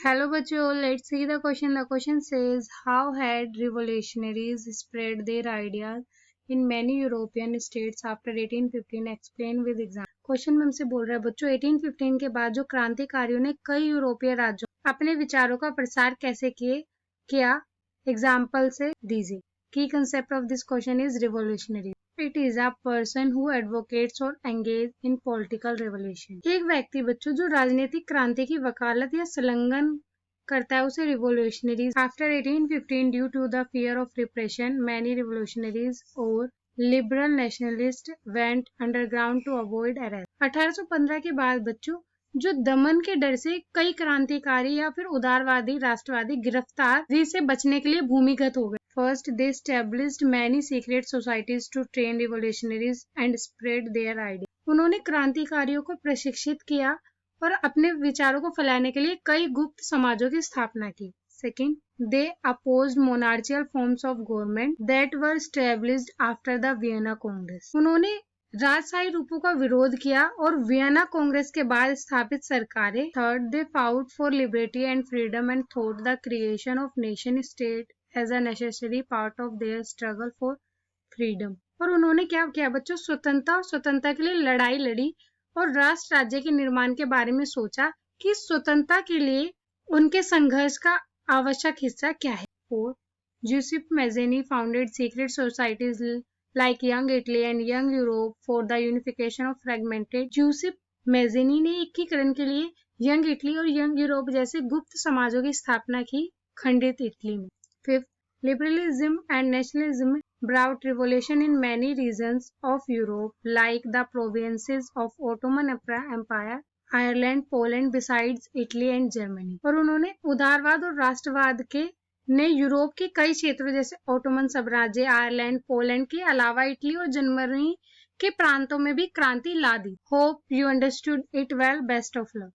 Hello बच्चों, let's see the question. The question says, how had revolutionaries spread their ideas in many European states after 1815? Explain with example. Question में हमसे बोल रहा है बच्चों 1815 के बाद जो क्रांतिकारियों ने कई यूरोपीय राज्यों अपने विचारों का प्रसार कैसे किया एग्जाम्पल से दीजिए. की concept of this question is revolutionary. It is a person who advocates और एंगेज इन पॉलिटिकल रिवोल्यूशन. एक व्यक्ति बच्चों जो राजनीतिक क्रांति की वकालत या संलग्न करता है उसे revolutionary. After 1815 due to the fear of repression many revolutionaries और liberal nationalist went underground to avoid arrest. 1815 के बाद बच्चों जो दमन के डर से कई क्रांतिकारी या फिर उदारवादी राष्ट्रवादी गिरफ्तारी से बचने के लिए भूमिगत हो गए. First, they established many secret societies to train revolutionaries and spread their ideas. उन्होंने क्रांतिकारियों को प्रशिक्षित किया और अपने विचारों को फैलाने के लिए कई गुप्त समाजों की स्थापना की. Second, they opposed monarchical forms of government that were established after the Vienna Congress. उन्होंने राजशाही रूपों का विरोध किया और वियना कांग्रेस के बाद स्थापित सरकारें. Third, they fought for liberty and freedom and thought the creation of nation state as a necessary part of their struggle for freedom. और उन्होंने क्या किया बच्चों, स्वतंत्रता के लिए लड़ाई लड़ी और राष्ट्र राज्य के निर्माण के बारे में सोचा कि स्वतंत्रता के लिए उनके संघर्ष का आवश्यक हिस्सा क्या है. Fourth, Giuseppe Mazzini founded secret societies like Young Italy and Young Europe for the unification of fragmented. Joseph मैज़ेनी ने एकीकरण के लिए यंग इटली और यंग यूरोप जैसे गुप्त समाजों की स्थापना की खंडित इटली में. Fifth, liberalism and nationalism brought revolution in many regions of Europe like the provinces of Ottoman Empire, Ireland, Poland besides Italy and Germany. और उन्होंने उदारवाद और राष्ट्रवाद के ने यूरोप के कई क्षेत्रों जैसे ओटोमन साम्राज्य, आयरलैंड, पोलैंड के अलावा इटली और जर्मनी के प्रांतों में भी क्रांति ला दी. Hope you understood it well. Best of luck.